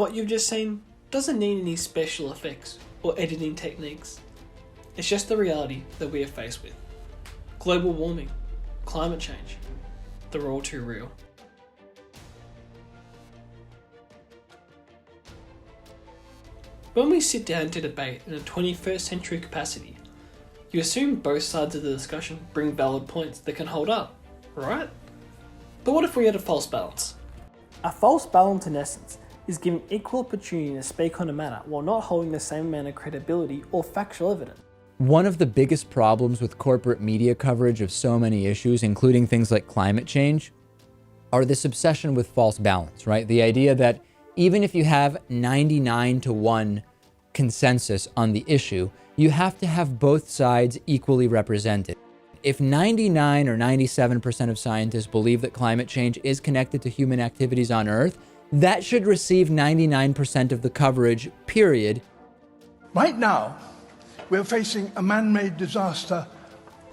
What you've just seen doesn't need any special effects or editing techniques. It's just the reality that we are faced with. Global warming, climate change, they're all too real. When we sit down to debate in a 21st century capacity, you assume both sides of the discussion bring valid points that can hold up, right? But what if we had a false balance? A false balance in essence is given equal opportunity to speak on a matter while not holding the same amount of credibility or factual evidence. One of the biggest problems with corporate media coverage of so many issues, including things like climate change, are this obsession with false balance, right? The idea that even if you have 99-1 consensus on the issue, you have to have both sides equally represented. If 99 or 97% of scientists believe that climate change is connected to human activities on Earth, that should receive 99% of the coverage, period. Right now, we're facing a man-made disaster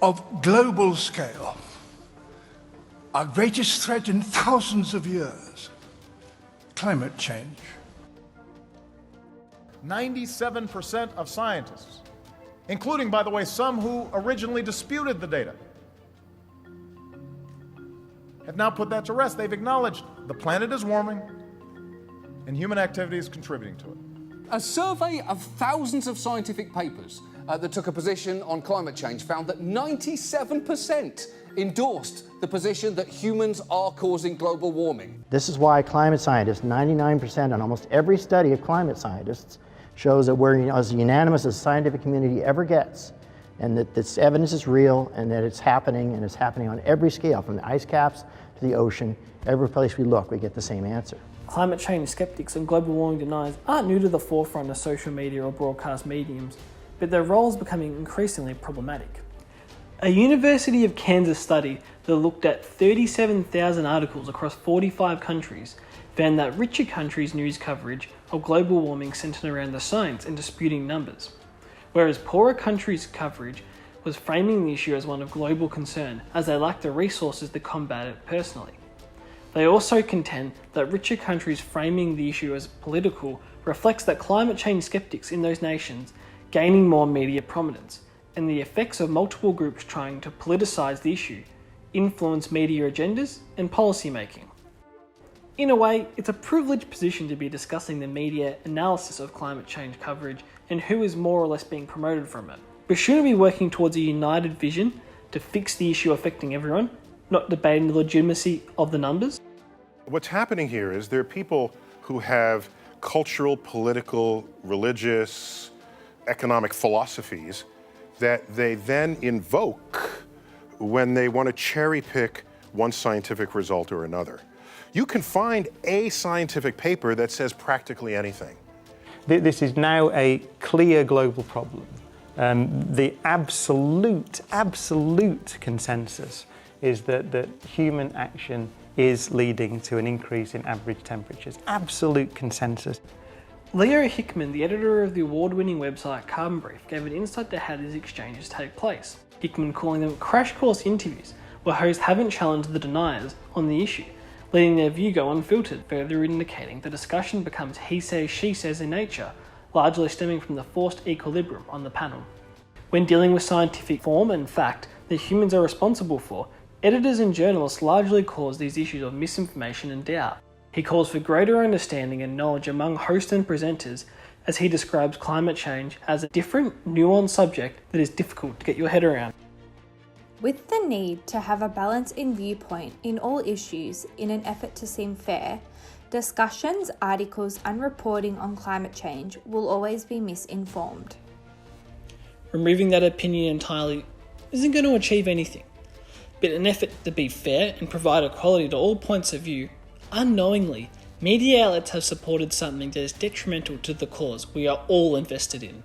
of global scale. Our greatest threat in thousands of years, climate change. 97% of scientists, including, by the way, some who originally disputed the data, have now put that to rest. They've acknowledged the planet is warming and human activity is contributing to it. A survey of thousands of scientific papers that took a position on climate change found that 97% endorsed the position that humans are causing global warming. This is why climate scientists, 99% on almost every study of climate scientists, shows that we're as unanimous as the scientific community ever gets, and that this evidence is real and that it's happening, and it's happening on every scale, from the ice caps to the ocean. Every place we look, we get the same answer. Climate change skeptics and global warming deniers aren't new to the forefront of social media or broadcast mediums, but their role is becoming increasingly problematic. A University of Kansas study that looked at 37,000 articles across 45 countries found that richer countries' news coverage of global warming centered around the science and disputing numbers, whereas poorer countries' coverage was framing the issue as one of global concern as they lacked the resources to combat it personally. They also contend that richer countries framing the issue as political reflects that climate change skeptics in those nations gaining more media prominence, and the effects of multiple groups trying to politicise the issue influence media agendas and policy making. In a way, it's a privileged position to be discussing the media analysis of climate change coverage and who is more or less being promoted from it. But shouldn't we be working towards a united vision to fix the issue affecting everyone, not debating the legitimacy of the numbers? What's happening here is there are people who have cultural, political, religious, economic philosophies that they then invoke when they want to cherry pick one scientific result or another. You can find a scientific paper that says practically anything. This is now a clear global problem. The absolute consensus is that human action is leading to an increase in average temperatures. Absolute consensus. Leo Hickman, the editor of the award-winning website Carbon Brief, gave an insight to how these exchanges take place. Hickman calling them crash course interviews where hosts haven't challenged the deniers on the issue, letting their view go unfiltered, further indicating the discussion becomes he says, she says in nature, largely stemming from the forced equilibrium on the panel. When dealing with scientific form and fact that humans are responsible for, editors and journalists largely cause these issues of misinformation and doubt. He calls for greater understanding and knowledge among hosts and presenters as he describes climate change as a different, nuanced subject that is difficult to get your head around. With the need to have a balance in viewpoint in all issues in an effort to seem fair, discussions, articles and reporting on climate change will always be misinformed. Removing that opinion entirely isn't going to achieve anything, but in an effort to be fair and provide equality to all points of view, unknowingly, media outlets have supported something that is detrimental to the cause we are all invested in.